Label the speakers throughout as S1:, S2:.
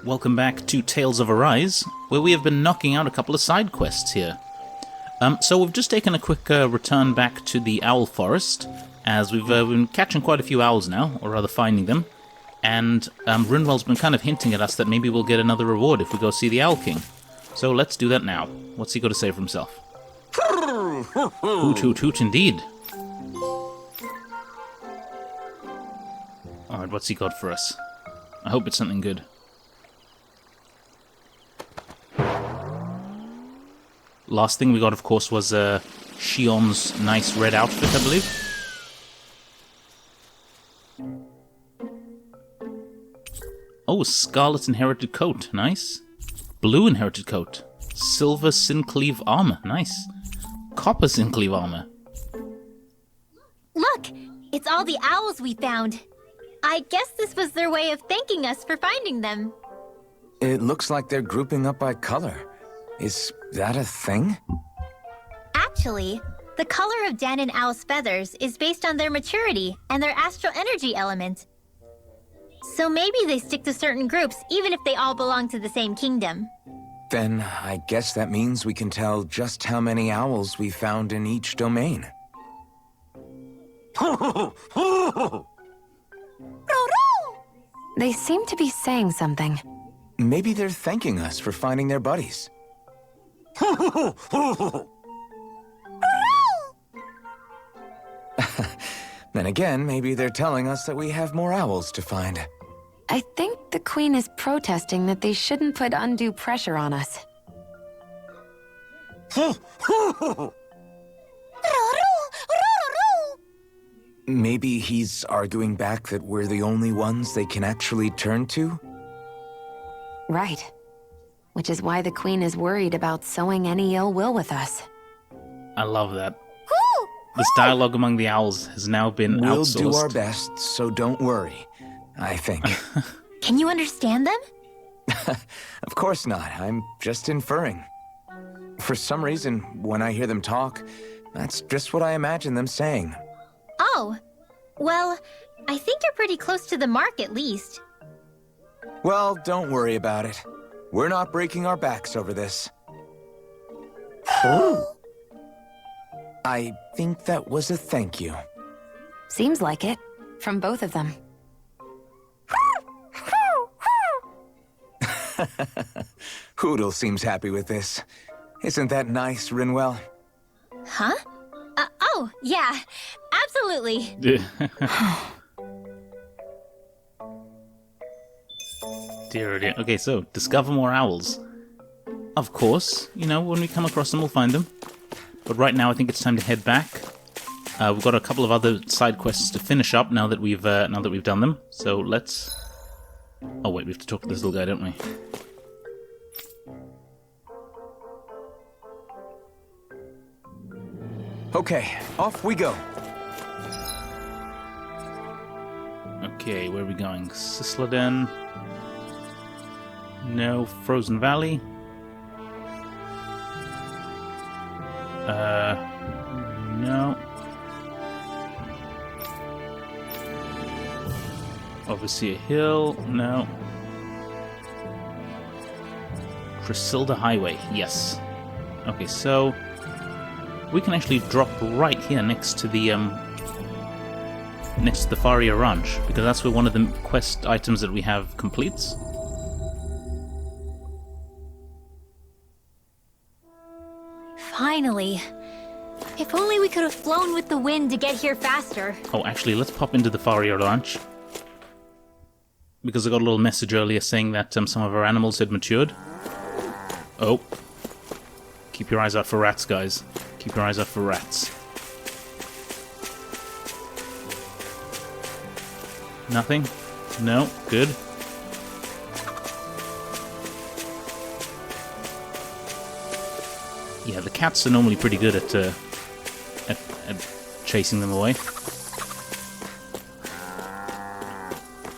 S1: Welcome back to Tales of Arise, where we have been knocking out a couple of side quests here. So we've just taken a quick return back to the Owl Forest, as we've been catching quite a few owls now, or rather finding them, and Rinwell's been kind of hinting at us that maybe we'll get another reward if we go see the Owl King. So let's do that now. What's he got to say for himself? Hoot hoot hoot indeed. Alright, what's he got for us? I hope it's something good. Last thing we got, of course, was Shion's nice red outfit, I believe. Oh, scarlet inherited coat, nice. Blue inherited coat. Silver Syncleave armor, nice. Copper Syncleave armor.
S2: Look! It's all the owls we found. I guess this was their way of thanking us for finding them.
S3: It looks like they're grouping up by color. Is that a thing?
S2: Actually, the color of Dan and Owl's feathers is based on their maturity and their astral energy element. So maybe they stick to certain groups even if they all belong to the same kingdom.
S3: Then I guess that means we can tell just how many owls we found in each domain.
S4: They seem to be saying something.
S3: Maybe they're thanking us for finding their buddies. Then again, maybe they're telling us that we have more owls to find.
S4: I think the Queen is protesting that they shouldn't put undue pressure on us.
S3: Maybe he's arguing back that we're the only ones they can actually turn to?
S4: Right. Which is why the Queen is worried about sowing any ill will with us.
S1: I love that. This dialogue among the owls has now been outsourced.
S3: We'll do our best, so don't worry, I think.
S2: Can you understand them?
S3: Of course not. I'm just inferring. For some reason, when I hear them talk, that's just what I imagine them saying.
S2: Oh. Well, I think you're pretty close to the mark at least.
S3: Well, don't worry about it. We're not breaking our backs over this. I think that was a thank you.
S4: Seems like it. From both of them.
S3: Hoodle seems happy with this. Isn't that nice, Rinwell?
S2: Huh? Oh, yeah. Absolutely.
S1: Dear, oh dear. Okay, so, discover more owls. Of course, you know, when we come across them, we'll find them. But right now, I think it's time to head back. We've got a couple of other side quests to finish up now that we've done them. So let's... Oh wait, we have to talk to this little guy, don't we?
S3: Okay, off we go.
S1: Okay, where are we going? Sisladen. No, Frozen Valley. No. Overseer Hill, no. Chrysilda Highway, yes. Okay, so we can actually drop right here next to the Faria Ranch, because that's where one of the quest items that we have completes.
S2: Finally. If only we could have flown with the wind to get here faster.
S1: Oh, actually, let's pop into the Faria Ranch. Because I got a little message earlier saying that some of our animals had matured. Oh. Keep your eyes out for rats, guys. Keep your eyes out for rats. Nothing? No? Good. Yeah, the cats are normally pretty good at chasing them away.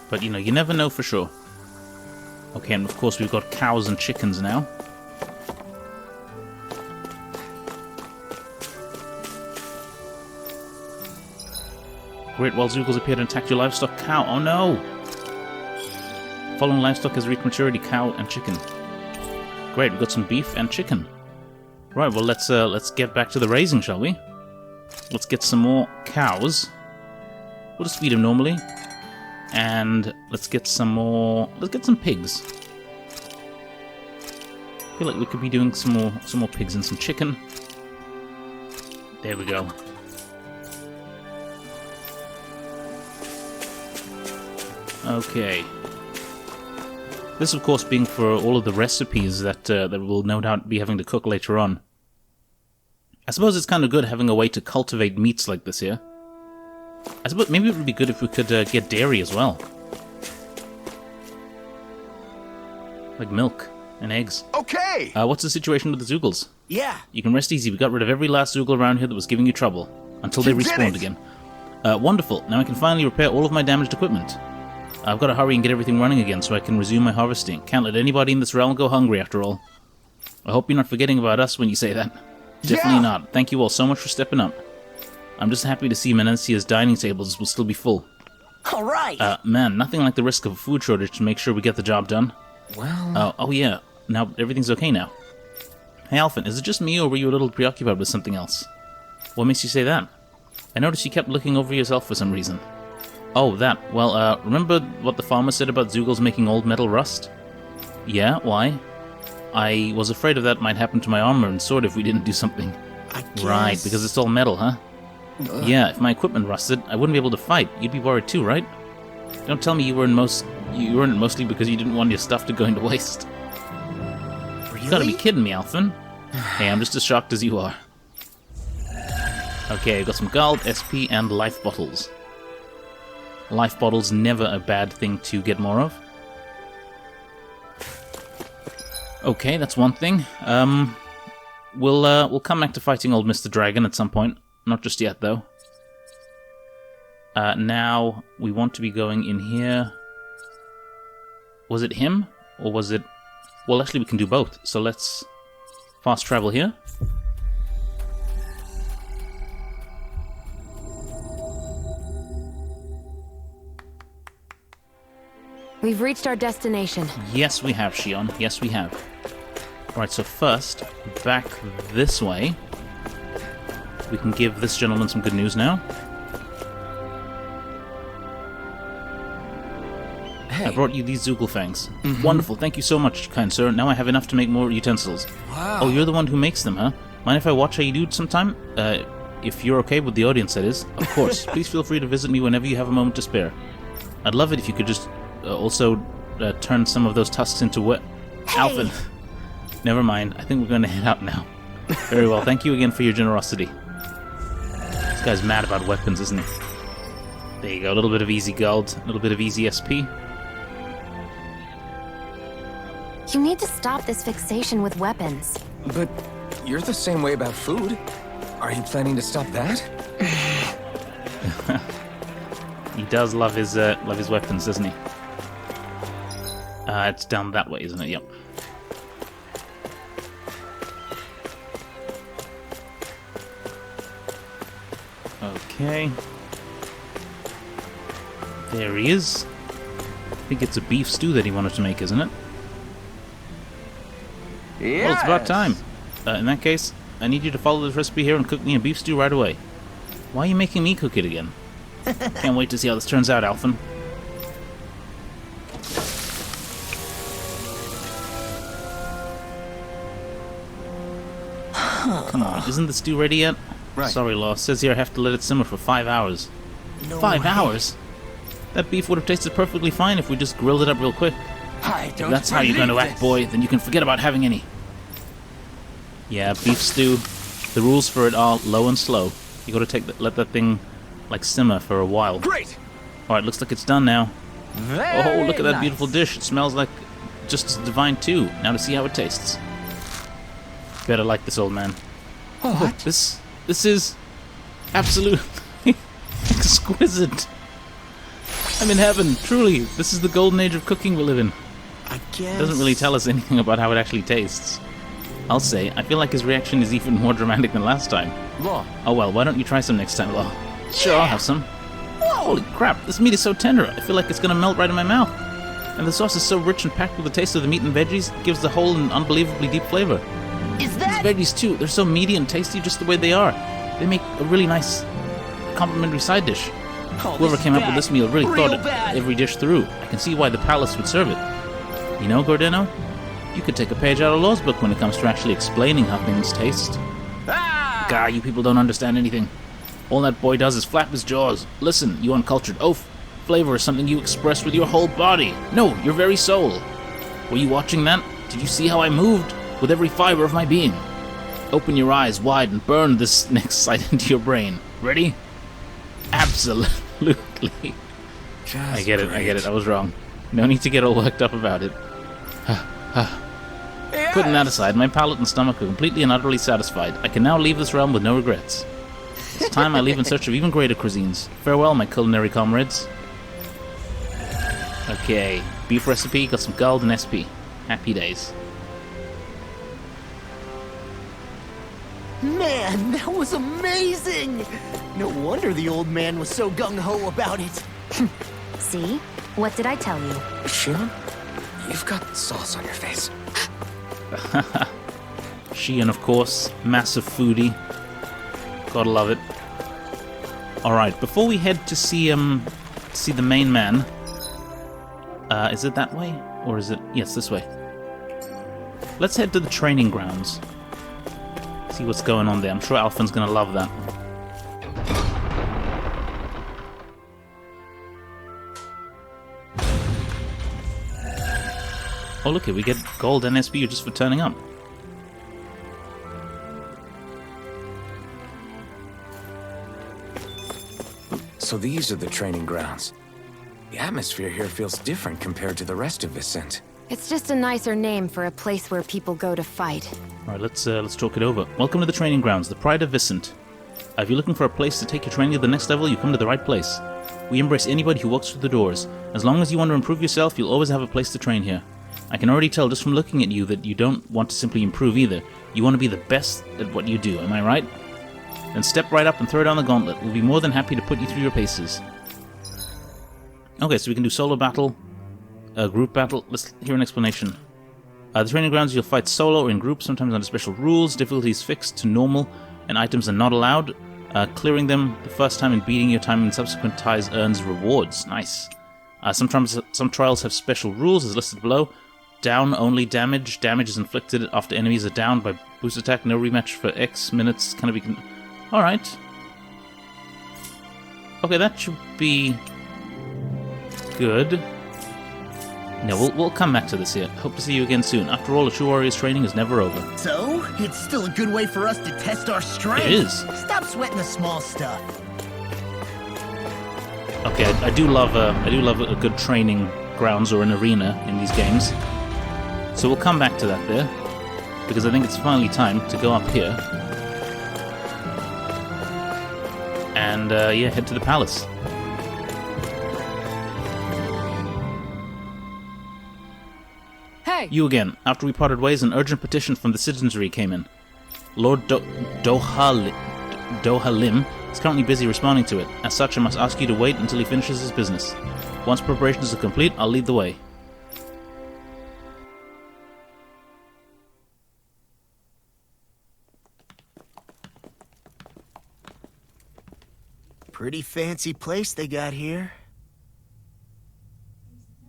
S1: But, you know, you never know for sure. Okay, and of course we've got cows and chickens now. Great wild zoogles appeared and attacked your livestock cow. Oh no! Following livestock has reached maturity, cow and chicken. Great, we've got some beef and chicken. Right, well let's get back to the raising, shall we? Let's get some more cows. We'll just feed them normally. And let's get some more... Let's get some pigs. I feel like we could be doing some more pigs and some chicken. There we go. Okay. This, of course, being for all of the recipes that we'll no doubt be having to cook later on. I suppose it's kind of good having a way to cultivate meats like this here. I suppose maybe it would be good if we could get dairy as well. Like milk and eggs.
S3: Okay!
S1: What's the situation with the Zoogles?
S3: Yeah.
S1: You can rest easy. We got rid of every last Zoogle around here that was giving you trouble. Until they respawned again. Wonderful. Now I can finally repair all of my damaged equipment. I've got to hurry and get everything running again so I can resume my harvesting. Can't let anybody in this realm go hungry after all. I hope you're not forgetting about us when you say that. Definitely not. Thank you all so much for stepping up. I'm just happy to see Menencia's dining tables will still be full.
S3: Alright!
S1: Man, nothing like the risk of a food shortage to make sure we get the job done.
S3: Well...
S1: Oh yeah, now everything's okay now. Hey Alphen, is it just me or were you a little preoccupied with something else? What makes you say that? I noticed you kept looking over yourself for some reason. Oh, that. Well, remember what the farmer said about Zoogles making old metal rust? Yeah, why? I was afraid of that might happen to my armor and sword if we didn't do something.
S3: I guess...
S1: Right, because it's all metal, huh? Yeah, if my equipment rusted, I wouldn't be able to fight. You'd be worried too, right? Don't tell me you weren't mostly because you didn't want your stuff to go into waste.
S3: Really?
S1: You gotta be kidding me, Alphen. Hey, I'm just as shocked as you are. Okay, I've got some gold, SP, and life bottles. Life bottles, never a bad thing to get more of. Okay, that's one thing. We'll come back to fighting old Mr. Dragon at some point. Not just yet, though. Now, we want to be going in here. Was it him? Or was it... Well, actually, we can do both. So let's fast travel here.
S4: We've reached our destination.
S1: Yes, we have, Shion. Yes, we have. Alright, so first, back this way. We can give this gentleman some good news now.
S3: Hey.
S1: I brought you these Zoogle fangs. Wonderful, thank you so much, kind sir. Now I have enough to make more utensils.
S3: Wow.
S1: Oh, you're the one who makes them, huh? Mind if I watch how you do it sometime? If you're okay with the audience, that is. Of course. Please feel free to visit me whenever you have a moment to spare. I'd love it if you could just also turn some of those tusks into what?
S2: Hey.
S1: Alphen. Never mind. I think we're going to head out now. Very well. Thank you again for your generosity. This guy's mad about weapons, isn't he? There you go. A little bit of easy gold. A little bit of easy SP.
S4: You need to stop this fixation with weapons.
S3: But you're the same way about food. Are you planning to stop that?
S1: He does love his weapons, doesn't he? It's down that way, isn't it? Yep. Okay. There he is. I think it's a beef stew that he wanted to make, isn't it?
S3: Yes.
S1: Well, it's about time. In that case, I need you to follow this recipe here and cook me a beef stew right away. Why are you making me cook it again? Can't wait to see how this turns out, Alphen. Come on, isn't the stew ready yet?
S3: Right.
S1: Sorry, Law. Says here I have to let it simmer for 5 hours.
S3: No
S1: 5
S3: way.
S1: hours? That beef would have tasted perfectly fine if we just grilled it up real quick.
S3: I don't
S1: If that's how you're going to
S3: believe
S1: act,
S3: this.
S1: boy, then you can forget about having any. Yeah, beef stew. The rules for it are low and slow. You got to let that thing like simmer for a while.
S3: Great.
S1: All right, looks like it's done now.
S3: Very
S1: Oh, look at that
S3: nice.
S1: beautiful dish. It smells like just as divine too. Now to see how it tastes. Better like this, old man.
S3: What?
S1: This is absolutely exquisite. I'm in heaven, truly. This is the golden age of cooking we live in.
S3: I guess.
S1: It doesn't really tell us anything about how it actually tastes. I'll say, I feel like his reaction is even more dramatic than last time.
S3: Law.
S1: Oh well, why don't you try some next time, Law? Sure, I'll have some. Holy crap, this meat is so tender. I feel like it's gonna melt right in my mouth. And the sauce is so rich and packed with the taste of the meat and veggies, it gives the whole an unbelievably deep flavor.
S5: Is that...
S1: These veggies too, they're so meaty and tasty just the way they are. They make a really nice complimentary side dish.
S5: Oh,
S1: Whoever
S5: this
S1: came
S5: is
S1: up with
S5: bad.
S1: this meal really
S5: Real
S1: thought
S5: bad.
S1: every dish through. I can see why the palace would serve it. You know, Gordeno, you could take a page out of Law's book when it comes to actually explaining how things taste.
S5: Ah!
S1: Gah, you people don't understand anything. All that boy does is flap his jaws. Listen, you uncultured oaf. Flavor is something you express with your whole body. No, your very soul. Were you watching that? Did you see how I moved? With every fiber of my being. Open your eyes wide and burn this next sight into your brain. Ready? Absolutely. I get it, I was wrong. No need to get all worked up about it. Putting that aside, my palate and stomach are completely and utterly satisfied. I can now leave this realm with no regrets. It's time I leave in search of even greater cuisines. Farewell, my culinary comrades. Okay, beef recipe, got some gold and SP. Happy days.
S5: Man, that was amazing! No wonder the old man was so gung-ho about it.
S4: See? What did I tell you?
S3: Shion, you've got sauce on your face.
S1: Shion, of course, massive foodie. Gotta love it. Alright, before we head to see the main man, is it that way? Or is it... Yes, this way. Let's head to the training grounds. See what's going on there. I'm sure Alphen's gonna love that. Oh, look it, we get gold and SP just for turning up.
S3: So these are the training grounds. The atmosphere here feels different compared to the rest of Vicent.
S4: It's just a nicer name for a place where people go to fight.
S1: Alright, let's talk it over. Welcome to the training grounds, the pride of Vicent. If you're looking for a place to take your training to the next level, you come to the right place. We embrace anybody who walks through the doors. As long as you want to improve yourself, you'll always have a place to train here. I can already tell just from looking at you that you don't want to simply improve either. You want to be the best at what you do, am I right? Then step right up and throw down the gauntlet. We'll be more than happy to put you through your paces. Okay, so we can do solo battle, group battle. Let's hear an explanation. The training grounds, you'll fight solo or in groups, sometimes under special rules. Difficulty is fixed to normal, and items are not allowed. Clearing them the first time and beating your time in subsequent ties earns rewards. Nice. Sometimes some trials have special rules, as listed below. Down only damage. Damage is inflicted after enemies are down by boost attack. No rematch for X minutes. Can be... Alright. Okay, that should be good. No, we'll come back to this here. Hope to see you again soon. After all, a true warrior's training is never over.
S5: So, it's still a good way for us to test our strength.
S1: It is.
S5: Stop sweating the small stuff.
S1: Okay, I do love a good training grounds or an arena in these games. So we'll come back to that there, because I think it's finally time to go up here and yeah, head to the palace.
S6: Hey!
S1: You again. After we parted ways, an urgent petition from the citizenry came in. Lord Dohalim is currently busy responding to it. As such, I must ask you to wait until he finishes his business. Once preparations are complete, I'll lead the way.
S5: Pretty fancy place they got here.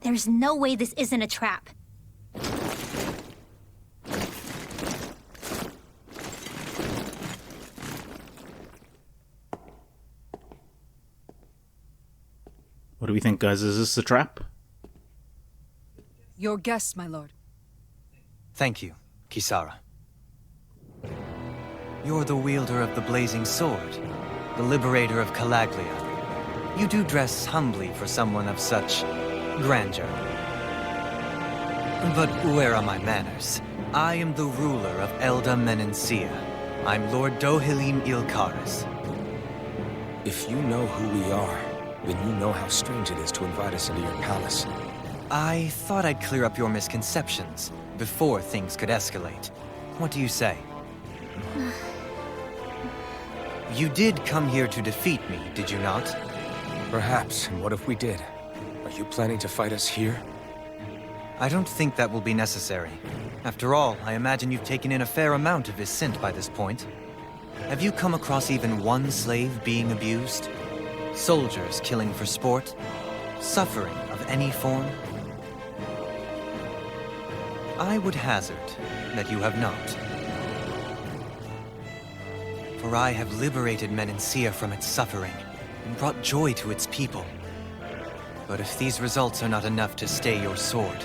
S2: There's no way this isn't a trap.
S1: What do we think, guys? Is this a trap?
S6: Your guest, my lord.
S7: Thank you, Kisara. You're the wielder of the blazing sword, the liberator of Calaglia. You do dress humbly for someone of such grandeur. But where are my manners? I am the ruler of Elda Menencia. I'm Lord Dohalim Ilkaris.
S3: If you know who we are, then you know how strange it is to invite us into your palace.
S7: I thought I'd clear up your misconceptions before things could escalate. What do you say? You did come here to defeat me, did you not?
S3: Perhaps, and what if we did? Are you planning to fight us here?
S7: I don't think that will be necessary. After all, I imagine you've taken in a fair amount of his scent by this point. Have you come across even one slave being abused? Soldiers killing for sport? Suffering of any form? I would hazard that you have not. For I have liberated Menancia from its suffering and brought joy to its people. But if these results are not enough to stay your sword...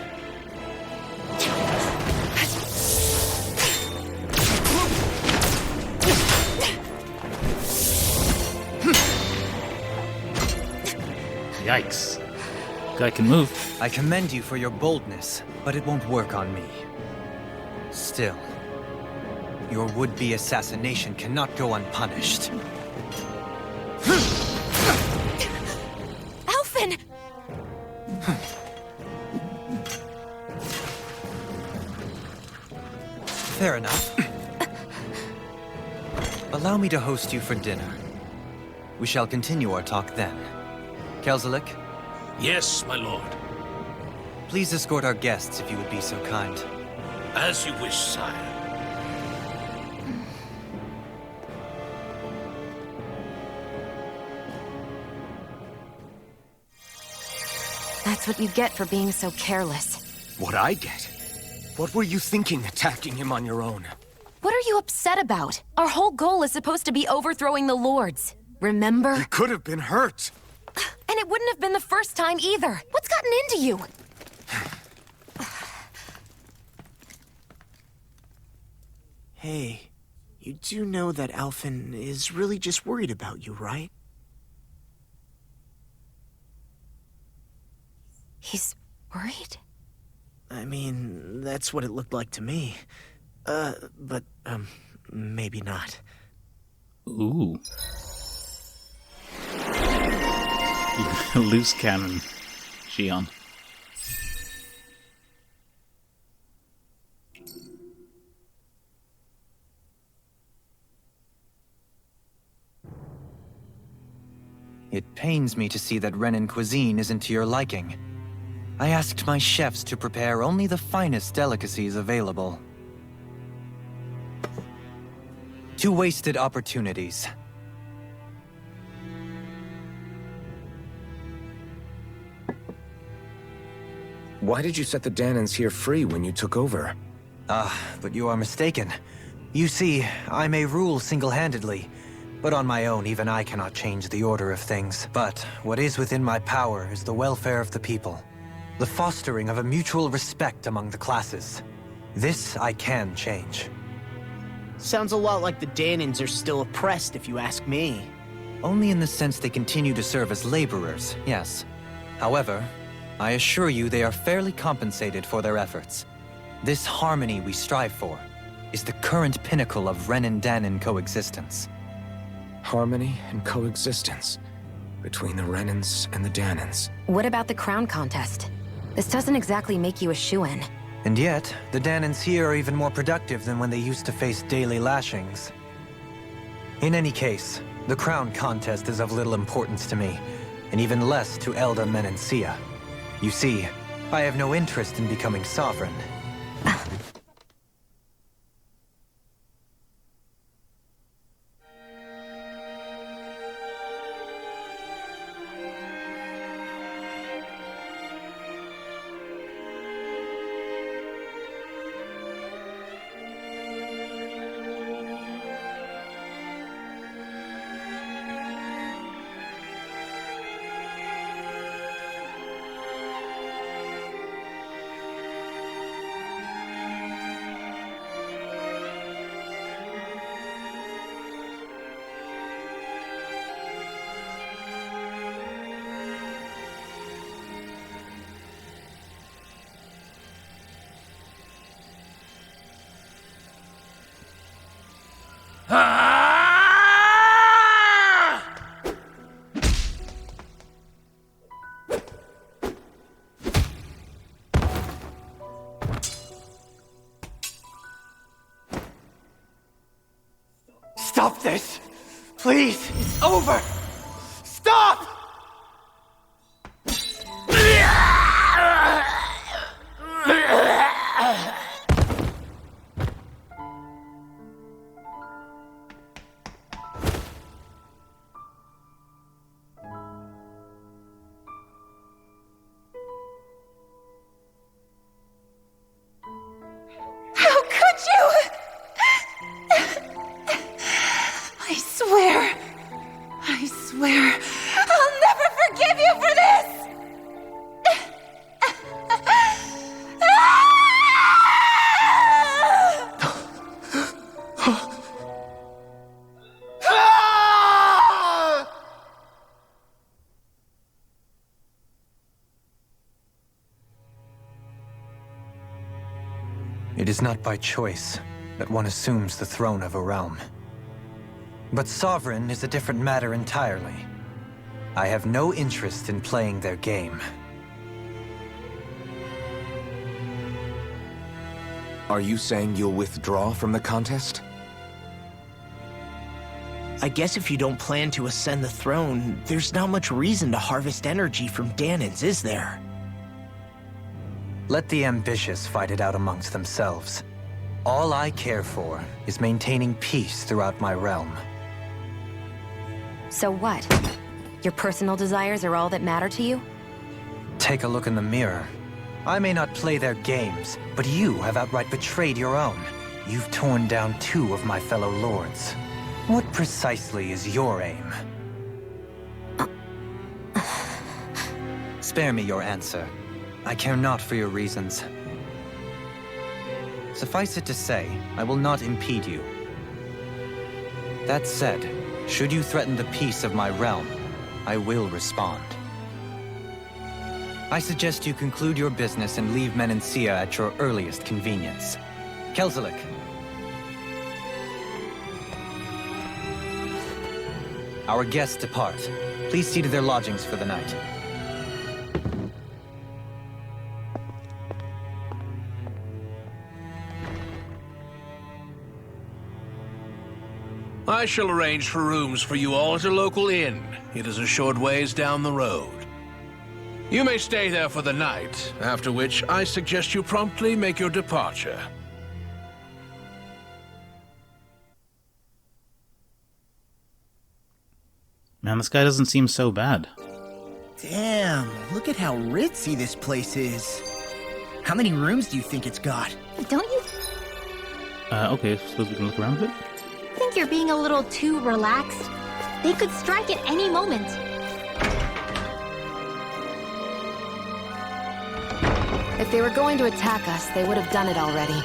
S1: Yikes. Guy can move.
S7: I commend you for your boldness, but it won't work on me. Still, your would-be assassination cannot go unpunished.
S4: Alphen!
S7: Fair enough. Allow me to host you for dinner. We shall continue our talk then. Kelzelik,
S8: Yes, my lord.
S7: please escort our guests if you would be so kind.
S8: As you wish, sire.
S4: That's what you get for being so careless.
S5: What I get? What were you thinking attacking him on your own?
S4: What are you upset about? Our whole goal is supposed to be overthrowing the lords. Remember?
S5: He could have been hurt.
S4: And it wouldn't have been the first time either. What's gotten into you?
S5: Hey, you do know that Alphen is really just worried about you, right?
S4: He's worried?
S5: I mean, that's what it looked like to me. But maybe not.
S1: Ooh. Loose cannon. Xion.
S7: It pains me to see that Renan cuisine isn't to your liking. I asked my chefs to prepare only the finest delicacies available. 2 wasted opportunities.
S3: Why did you set the Dahnans here free when you took over?
S7: But you are mistaken. You see, I may rule single-handedly, but on my own even I cannot change the order of things. But what is within my power is the welfare of the people. The fostering of a mutual respect among the classes. This I can change.
S5: Sounds a lot like the Dahnans are still oppressed, if you ask me.
S7: Only in the sense they continue to serve as laborers, yes. However, I assure you they are fairly compensated for their efforts. This harmony we strive for is the current pinnacle of Renan-Dahnan coexistence.
S3: Harmony and coexistence between the Renans and the Dahnans.
S4: What about the crown contest? This doesn't exactly make you a shoo-in.
S7: And yet, the Dahnans here are even more productive than when they used to face daily lashings. In any case, the crown contest is of little importance to me, and even less to Elda Menancia. You see, I have no interest in becoming sovereign.
S5: Stop this! Please! It's over! Stop!
S7: It is not by choice that one assumes the throne of a realm. But sovereign is a different matter entirely. I have no interest in playing their game.
S3: Are you saying you'll withdraw from the contest?
S5: I guess if you don't plan to ascend the throne, there's not much reason to harvest energy from Dahnans, is there?
S7: Let the ambitious fight it out amongst themselves. All I care for is maintaining peace throughout my realm.
S4: So what? Your personal desires are all that matter to you?
S7: Take a look in the mirror. I may not play their games, but you have outright betrayed your own. You've torn down 2 of my fellow lords. What precisely is your aim? Spare me your answer. I care not for your reasons. Suffice it to say, I will not impede you. That said, should you threaten the peace of my realm, I will respond. I suggest you conclude your business and leave Menancia at your earliest convenience. Kelzelik. Our guests depart. Please see to their lodgings for the night.
S8: I shall arrange for rooms for you all at a local inn. It is a short ways down the road. You may stay there for the night, after which I suggest you promptly make your departure.
S1: Man, this guy doesn't seem so bad.
S5: Damn, look at how ritzy this place is. How many rooms do you think it's got?
S2: Don't you
S1: Okay, suppose we can look around a bit?
S2: think you're being a little too relaxed? They could strike at any moment.
S4: If they were going to attack us, they would have done it already.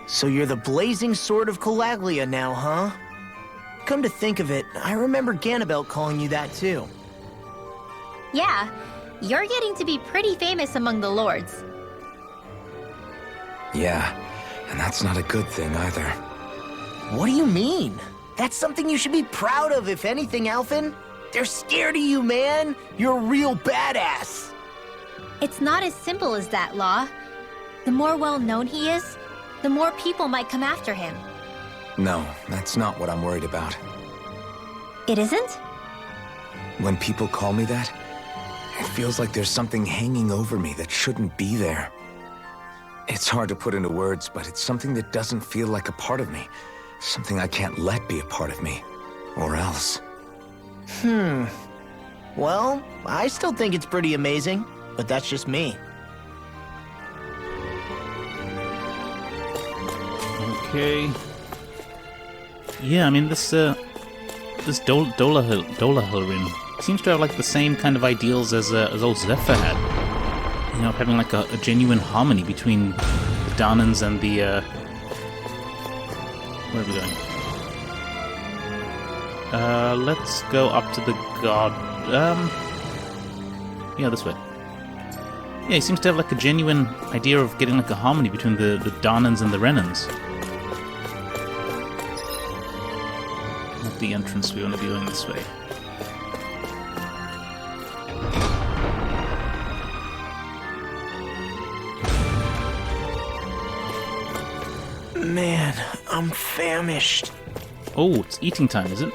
S5: So you're the blazing sword of Calaglia now, huh? Come to think of it, I remember Ganabelt calling you that too.
S2: Yeah, you're getting to be pretty famous among the lords.
S3: Yeah, and that's not a good thing either.
S5: What do you mean? That's something you should be proud of, if anything, Alphen. They're scared of you, man. You're a real badass.
S2: It's not as simple as that, Law. The more well-known he is, the more people might come after him.
S3: No, that's not what I'm worried about.
S2: It isn't?
S3: When people call me that, it feels like there's something hanging over me that shouldn't be there. It's hard to put into words, but it's something that doesn't feel like a part of me. Something I can't let be a part of me. Or else.
S5: Well, I still think it's pretty amazing, but that's just me.
S1: Okay. Yeah, I mean, this Dohalim seems to have, like, the same kind of ideals as old Zephyr had. You know, having, like, a genuine harmony between the Dahnans and the, where are we going? Let's go up to the god... yeah, this way. Yeah, he seems to have, like, a genuine idea of getting, like, a harmony between the Dahnans and the Renans. Not the entrance, we want to be going this way.
S5: Man, I'm famished.
S1: Oh, it's eating time, is it?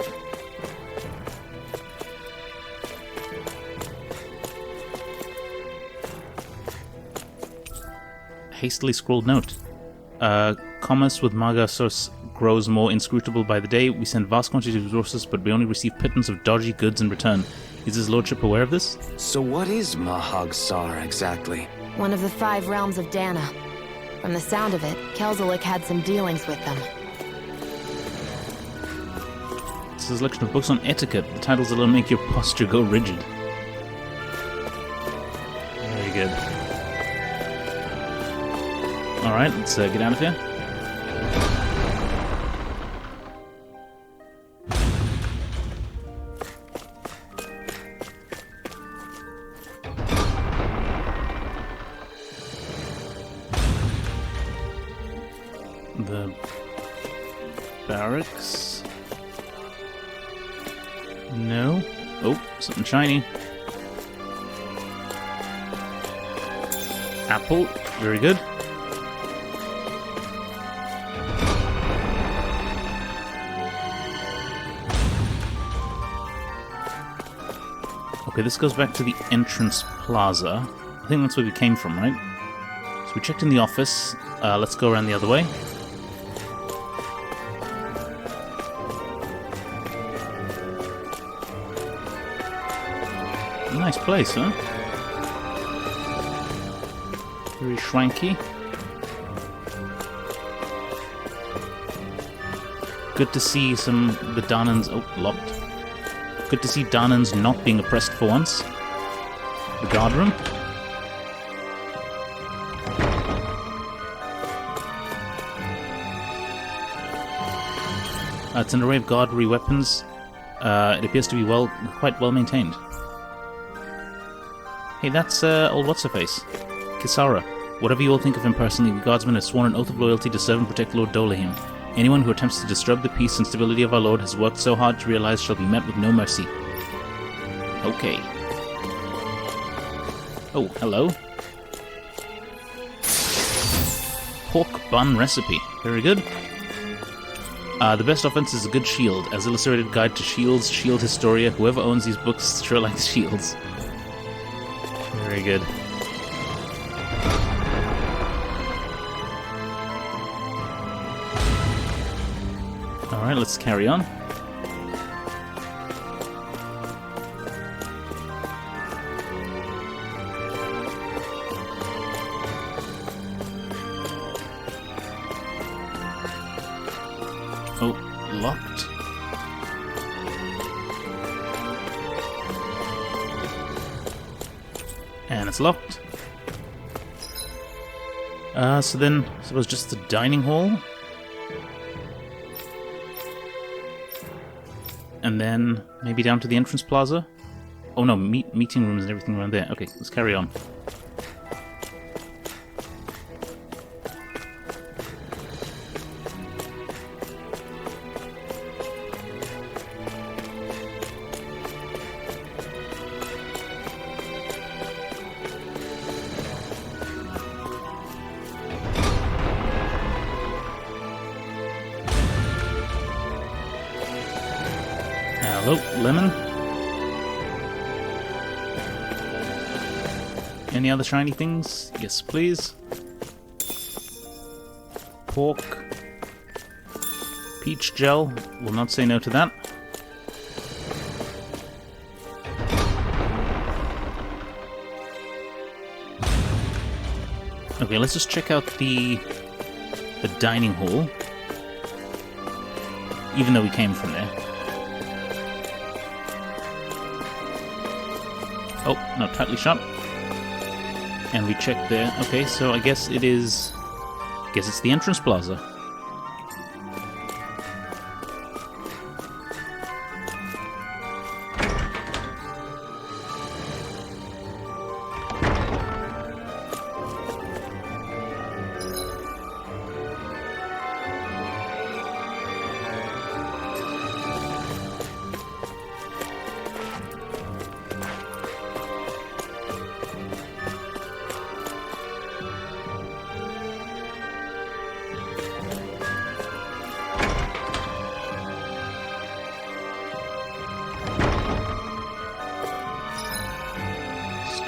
S1: Hastily scrawled note. Commerce with Margasos grows more inscrutable by the day. We send vast quantities of resources, but we only receive pittance of dodgy goods in return. Is his lordship aware of this?
S3: So what is Mahag-Sar exactly?
S4: One of the 5 realms of Dahna. From the sound of it, Kelzelik had some dealings with them.
S1: It's a selection of books on etiquette. The titles alone make your posture go rigid. Very good. Alright, let's get out of here. the barracks. No. Oh, something shiny. Apple. Very good. Okay, this goes back to the entrance plaza. I think that's where we came from, right? So we checked in the office. Let's go around the other way. Nice place, huh? Very schwanky. Good to see the Dahnans... Oh, locked. Good to see Dahnans not being oppressed for once. The guard room. It's an array of guardry weapons. It appears to be quite well maintained. Hey, that's old what's-her-face. Kisara. Whatever you all think of him personally, the guardsmen have sworn an oath of loyalty to serve and protect Lord Dohalim. Anyone who attempts to disturb the peace and stability of our lord has worked so hard to realize shall be met with no mercy. Okay. Oh, hello. Pork bun recipe. Very good. The best offense is a good shield. As illustrated guide to shields, shield historia. Whoever owns these books sure likes shields. Very good. Alright, let's carry on. Oh, locked. And it's locked. So then, I suppose just the dining hall. And then maybe down to the entrance plaza? Oh no, meeting rooms and everything around there. Okay, let's carry on. Hello, lemon. Any other shiny things? Yes, please. Pork. Peach gel. Will not say no to that. Okay, let's just check out the dining hall. Even though we came from there. Oh, no, tightly shut. And we checked there. Okay, so I guess it is... I guess it's the entrance plaza.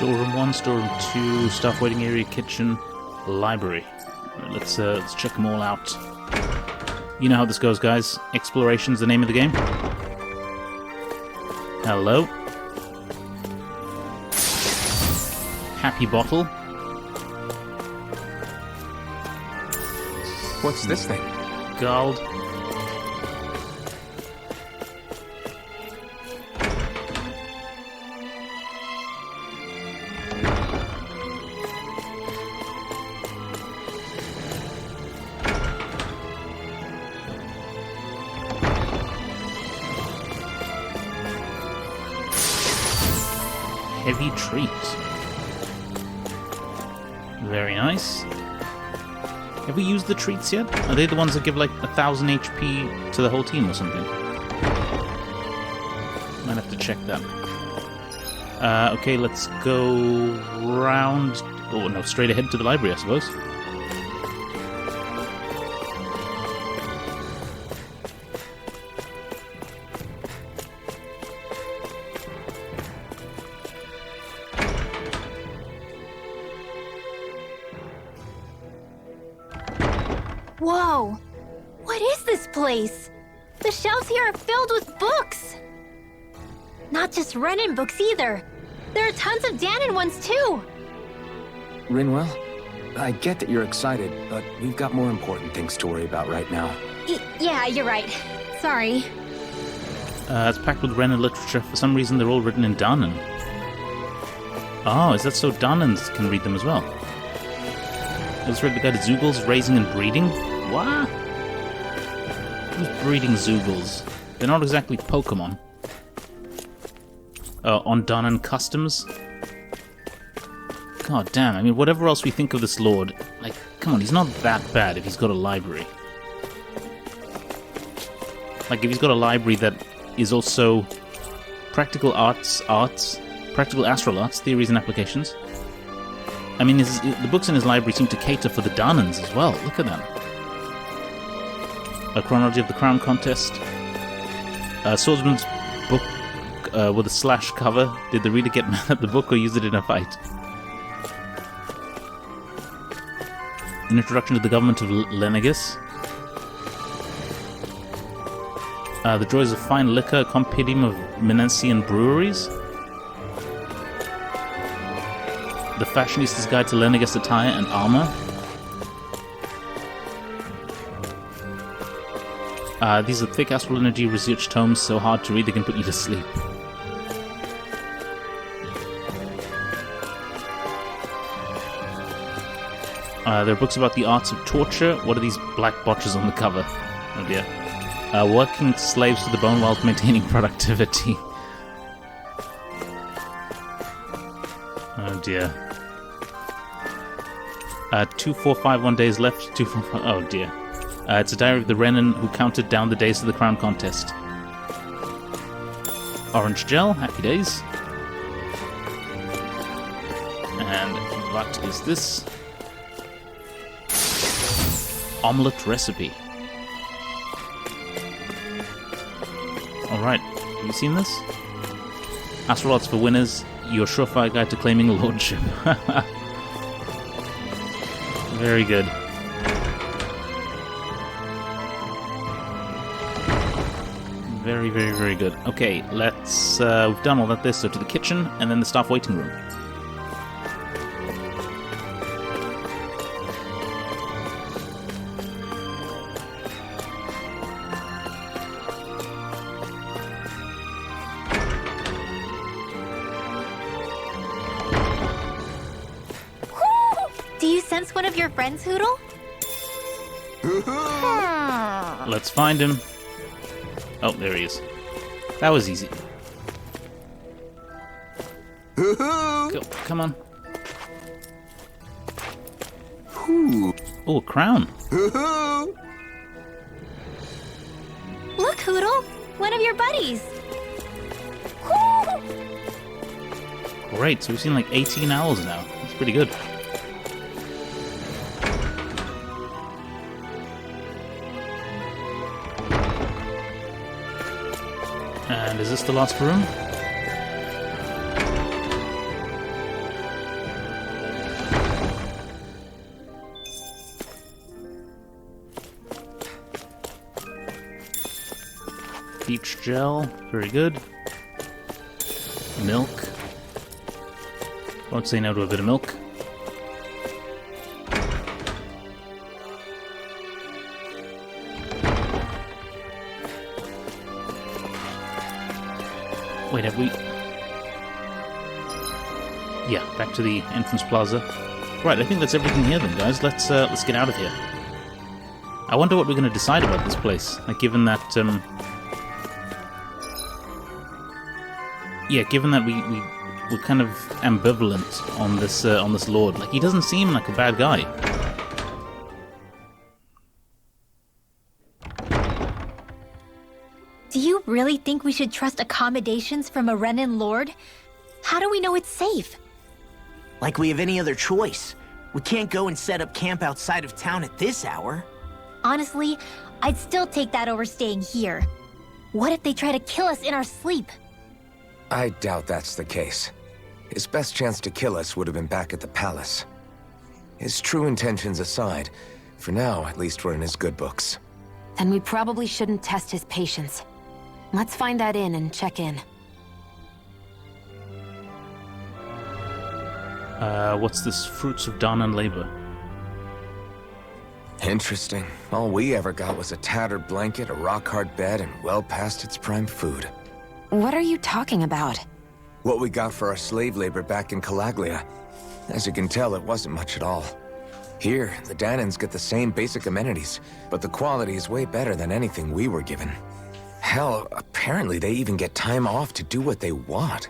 S1: Storeroom 1, storeroom 2, staff waiting area, kitchen, library. Right, let's check them all out. You know how this goes, guys. Exploration's the name of the game. Hello. Happy bottle.
S3: What's this thing?
S1: Gold. Heavy treat. Very nice. Have we used the treats yet? Are they the ones that give like 1,000 HP to the whole team or something? Might have to check that. Okay, let's go round... Oh, no, straight ahead to the library, I suppose.
S2: Whoa! What is this place? The shelves here are filled with books! Not just Renan books either. There are tons of Dahnan ones too!
S3: Rinwell, I get that you're excited, but we've got more important things to worry about right now.
S2: Yeah, you're right. Sorry.
S1: It's packed with Renan literature. For some reason, they're all written in Dahnan. Oh, is that so Dahnans can read them as well? Let's read the guide to Zoogles, raising and breeding. What? Who's breeding Zoogles? They're not exactly Pokemon. On Dahnan customs? God damn, I mean, whatever else we think of this lord, like, come on, he's not that bad if he's got a library. Like, if he's got a library that is also practical arts, practical astral arts, theories and applications. I mean, the books in his library seem to cater for the Dahnans as well. Look at that. A chronology of the Crown Contest. Swordsman's book with a slash cover. Did the reader get mad at the book or use it in a fight? An introduction to the government of Lenegus. The joys of fine liquor, a compendium of Menensian breweries. The Fashionista's Guide to Lenegus attire and armor. These are thick astral energy research tomes, so hard to read they can put you to sleep. There are books about the arts of torture. What are these black botches on the cover? Oh dear. Working slaves to the bone whilst maintaining productivity. Oh dear. 2451 days left. 245. Oh dear. It's a diary of the Renan who counted down the days to the Crown Contest. Orange gel. Happy days. And what is this? Omelette recipe. Alright, have you seen this? Astral Arts for Winners, your surefire guide to claiming a lordship. Very good. Very, very, very good. Okay, let's... we've done all that there, so to the kitchen, and then the staff waiting room.
S2: Do you sense one of your friends, Hoodle?
S1: Let's find him. Oh, there he is. That was easy. Go, come on. Oh, a crown.
S2: Look, Hoodle! One of your buddies!
S1: Great, so we've seen like 18 owls now. That's pretty good. And is this the last room? Peach gel, very good. Milk. Won't say no to a bit of milk. Wait, have we... Yeah, back to the entrance plaza. Right, I think that's everything here then, guys. Let's get out of here. I wonder what we're going to decide about this place. Like, given that, yeah, given that we're kind of ambivalent on this lord. Like, he doesn't seem like a bad guy.
S2: really think we should trust accommodations from a Renan lord? How do we know it's safe?
S5: Like we have any other choice. We can't go and set up camp outside of town at this hour.
S2: Honestly, I'd still take that over staying here. What if they try to kill us in our sleep?
S3: I doubt that's the case. His best chance to kill us would have been back at the palace. His true intentions aside, for now, at least we're in his good books.
S4: Then we probably shouldn't test his patience. Let's find that inn and check in.
S1: What's this? Fruits of Dahnan labor.
S3: Interesting. All we ever got was a tattered blanket, a rock-hard bed, and well past its prime food.
S4: What are you talking about?
S3: What we got for our slave labor back in Calaglia. As you can tell, it wasn't much at all. Here, the Dahnans get the same basic amenities, but the quality is way better than anything we were given. Hell, apparently they even get time off to do what they want.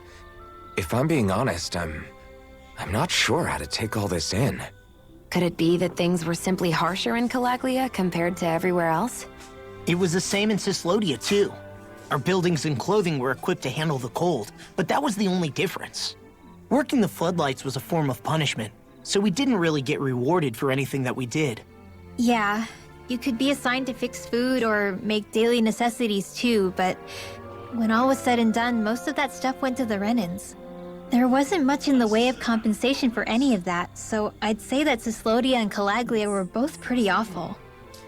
S3: If I'm being honest, I'm not sure how to take all this in.
S4: Could it be that things were simply harsher in Calaglia compared to everywhere else?
S5: It was the same in Cislodia, too. Our buildings and clothing were equipped to handle the cold, but that was the only difference. Working the floodlights was a form of punishment, so we didn't really get rewarded for anything that we did.
S2: Yeah, you could be assigned to fix food or make daily necessities too, but when all was said and done, most of that stuff went to the Renans. There wasn't much in the way of compensation for any of that, so I'd say that Cislodia and Calaglia were both pretty awful.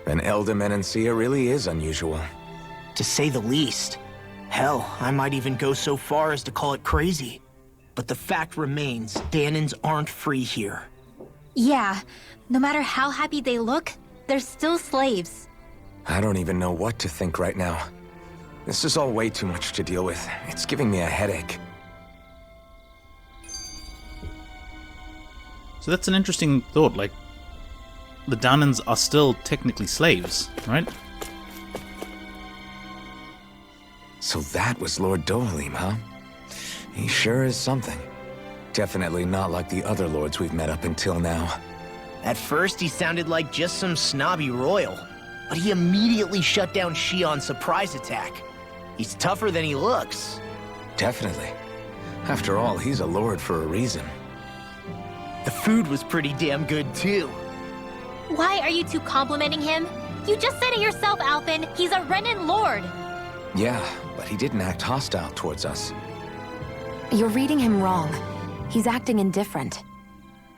S3: An Elder really is unusual.
S5: To say the least. Hell, I might even go so far as to call it crazy. But the fact remains, Dahnans aren't free here.
S2: Yeah, no matter how happy they look, they're still slaves.
S3: I don't even know what to think right now. This is all way too much to deal with. It's giving me a headache.
S1: So that's an interesting thought, like, the Dahnans are still technically slaves, right?
S3: So that was Lord Dohalim, huh? He sure is something. Definitely not like the other lords we've met up until now.
S5: At first, he sounded like just some snobby royal, but he immediately shut down Shion's surprise attack. He's tougher than he looks.
S3: Definitely. After all, he's a lord for a reason.
S5: The food was pretty damn good, too.
S2: Why are you two complimenting him? You just said it yourself, Alphen. He's a Renan lord.
S3: Yeah, but he didn't act hostile towards us.
S4: You're reading him wrong. He's acting indifferent.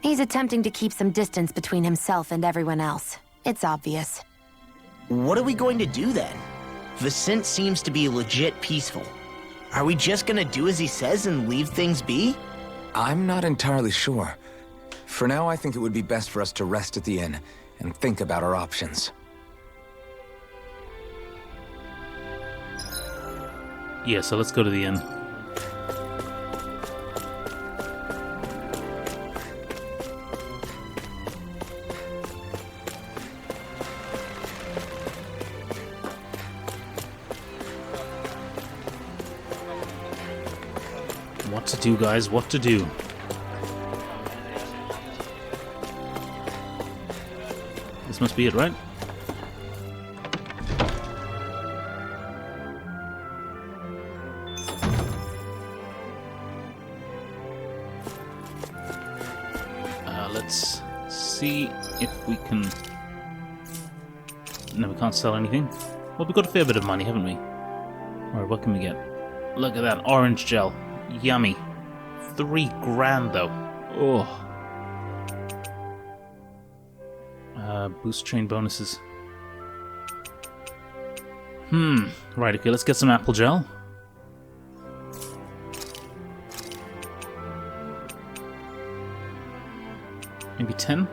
S4: He's attempting to keep some distance between himself and everyone else. It's obvious.
S5: What are we going to do then? Vicent seems to be legit peaceful. Are we just gonna do as he says and leave things be?
S3: I'm not entirely sure. For now, I think it would be best for us to rest at the inn and think about our options.
S1: Yeah, so let's go to the inn. What to do, guys, what to do. This must be it, right? Let's see if we can... No, we can't sell anything. Well, we've got a fair bit of money, haven't we? Alright, what can we get? Look at that, orange gel. Yummy. 3 grand, though. Oh. Boost train bonuses. Right, okay, let's get some apple gel. Maybe 10?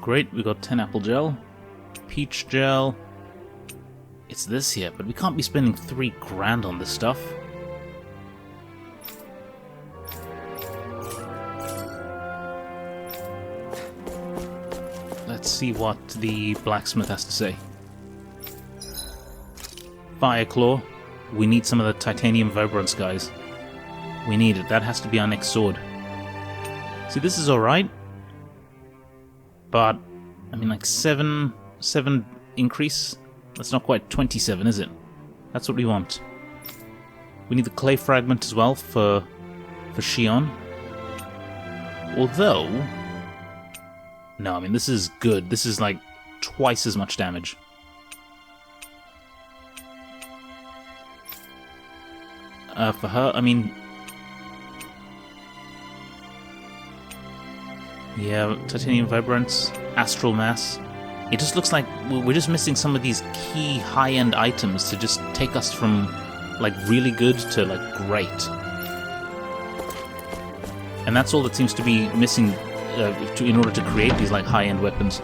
S1: Great, we got 10 apple gel. Peach gel. It's this here, but we can't be spending 3 grand on this stuff. Let's see what the blacksmith has to say. Fire Claw. We need some of the titanium vibrance, guys. We need it. That has to be our next sword. See, this is alright. But, I mean, like 7 increase? That's not quite 27, is it? That's what we want. We need the clay fragment as well for Shion. Although... No, I mean, this is good. This is like twice as much damage. For her, I mean... Yeah, titanium vibrance, astral mass. It just looks like we're just missing some of these key high-end items to just take us from, like, really good to, like, great. And that's all that seems to be missing in order to create these, like, high-end weapons.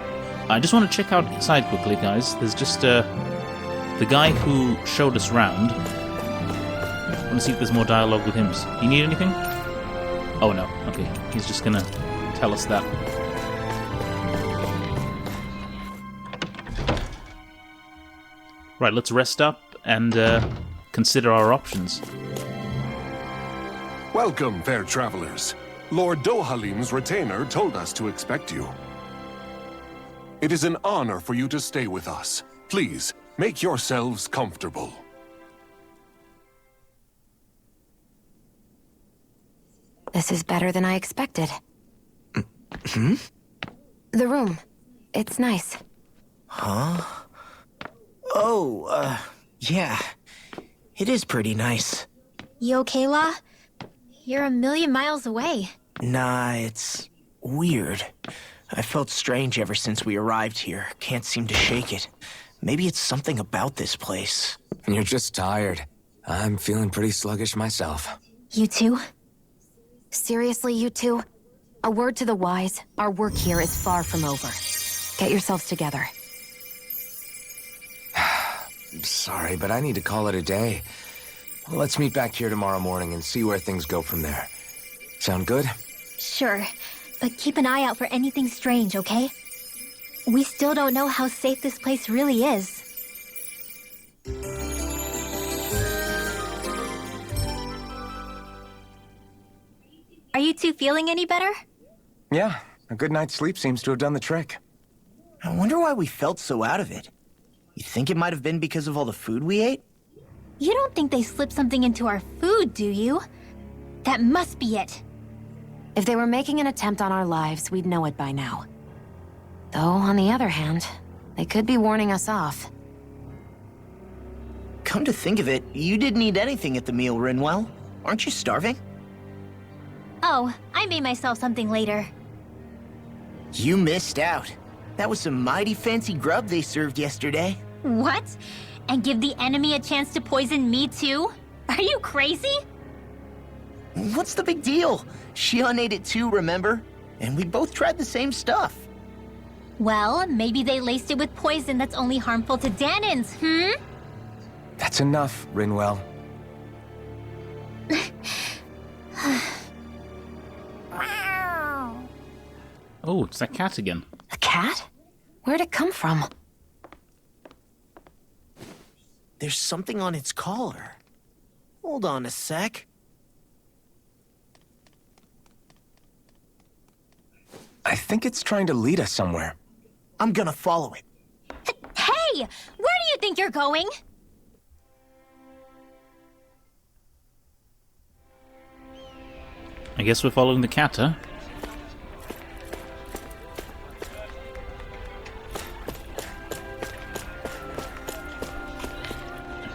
S1: I just want to check outside quickly, guys. There's just, the guy who showed us round. I want to see if there's more dialogue with him. Do you need anything? Oh, no. Okay. He's just gonna tell us that. Right, let's rest up and consider our options.
S9: Welcome, fair travelers. Lord Dohalim's retainer told us to expect you. It is an honor for you to stay with us. Please, make yourselves comfortable.
S4: This is better than I expected. The room. It's nice.
S5: Huh? Oh, yeah. It is pretty nice.
S2: You okay, La? You're a million miles away.
S5: Nah, it's weird. I felt strange ever since we arrived here. Can't seem to shake it. Maybe it's something about this place.
S3: You're just tired. I'm feeling pretty sluggish myself.
S2: You too?
S4: Seriously, you two? A word to the wise, our work here is far from over. Get yourselves together.
S3: Sorry, but I need to call it a day. Let's meet back here tomorrow morning and see where things go from there. Sound good?
S2: Sure, but keep an eye out for anything strange, okay? We still don't know how safe this place really is. Are you two feeling any better?
S3: Yeah, a good night's sleep seems to have done the trick.
S5: I wonder why we felt so out of it. You think it might have been because of all the food we ate?
S2: You don't think they slipped something into our food, do you? That must be it.
S4: If they were making an attempt on our lives, we'd know it by now. Though, on the other hand, they could be warning us off.
S5: Come to think of it, you didn't eat anything at the meal, Rinwell. Aren't you starving?
S2: Oh, I made myself something later.
S5: You missed out. That was some mighty fancy grub they served yesterday.
S2: What? And give the enemy a chance to poison me too? Are you crazy?
S5: What's the big deal? Shion ate it too, remember? And we both tried the same stuff.
S2: Well, maybe they laced it with poison that's only harmful to Dahnans,
S3: That's enough, Rinwell.
S1: Oh, it's that cat again.
S4: A cat? Where'd it come from?
S5: There's something on its collar. Hold on a sec.
S3: I think it's trying to lead us somewhere.
S5: I'm gonna follow it.
S2: Hey! Where do you think you're going?
S1: I guess we're following the cat, huh?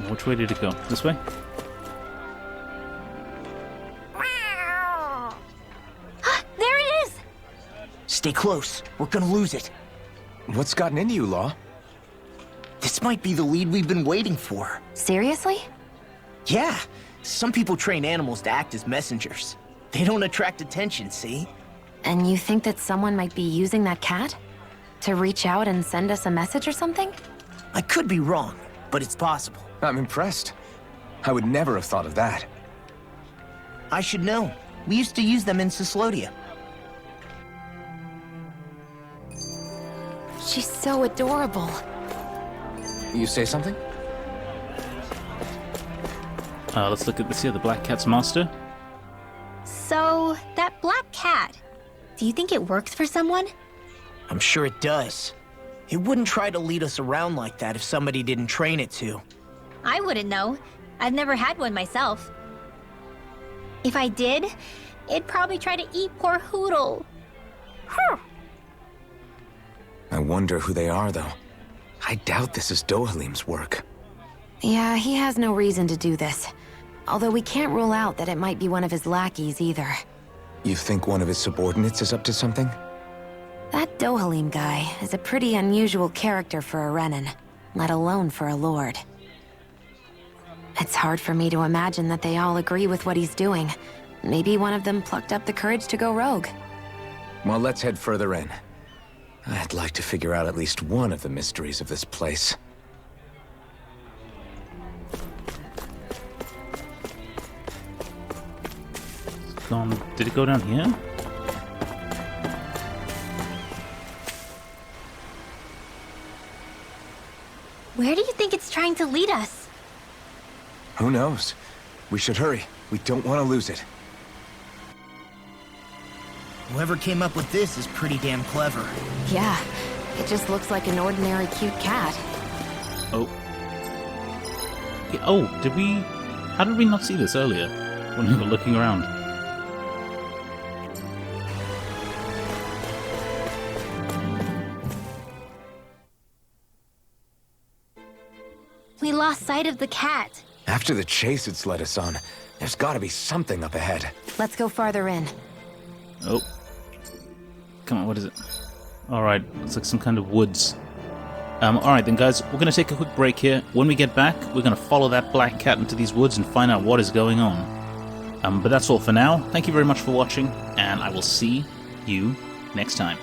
S1: Which way did it go? This way?
S2: There it is!
S5: Stay close. We're gonna lose it.
S3: What's gotten into you, Law?
S5: This might be the lead we've been waiting for.
S4: Seriously?
S5: Yeah. Some people train animals to act as messengers. They don't attract attention, see?
S4: And you think that someone might be using that cat? To reach out and send us a message or something?
S5: I could be wrong, but it's possible.
S3: I'm impressed. I would never have thought of that.
S5: I should know. We used to use them in Cyslodia.
S4: She's so adorable.
S3: You say something?
S1: Let's look at this here, the Black Cat's master.
S2: So, that black cat, do you think it works for someone?
S5: I'm sure it does. It wouldn't try to lead us around like that if somebody didn't train it to.
S2: I wouldn't know. I've never had one myself. If I did, it'd probably try to eat poor Hootle.
S3: I wonder who they are, though. I doubt this is Dohalim's work.
S4: Yeah, he has no reason to do this. Although we can't rule out that it might be one of his lackeys either.
S3: You think one of his subordinates is up to something?
S4: That Dohalim guy is a pretty unusual character for a Renan, let alone for a lord. It's hard for me to imagine that they all agree with what he's doing. Maybe one of them plucked up the courage to go rogue.
S3: Well, let's head further in. I'd like to figure out at least one of the mysteries of this place.
S1: Did it go down here?
S2: Where do you think it's trying to lead us?
S3: Who knows? We should hurry. We don't want to lose it.
S5: Whoever came up with this is pretty damn clever.
S4: Yeah, it just looks like an ordinary cute cat.
S1: Oh. Yeah, oh, did we... How did we not see this earlier? When we were looking around?
S2: We lost sight of the cat.
S3: After the chase it's led us on, there's gotta be something up ahead.
S4: Let's go farther in.
S1: Oh. Come on, what is it? Alright, looks like some kind of woods. Alright then guys, we're gonna take a quick break here. When we get back, we're gonna follow that black cat into these woods and find out what is going on. But that's all for now. Thank you very much for watching, and I will see you next time.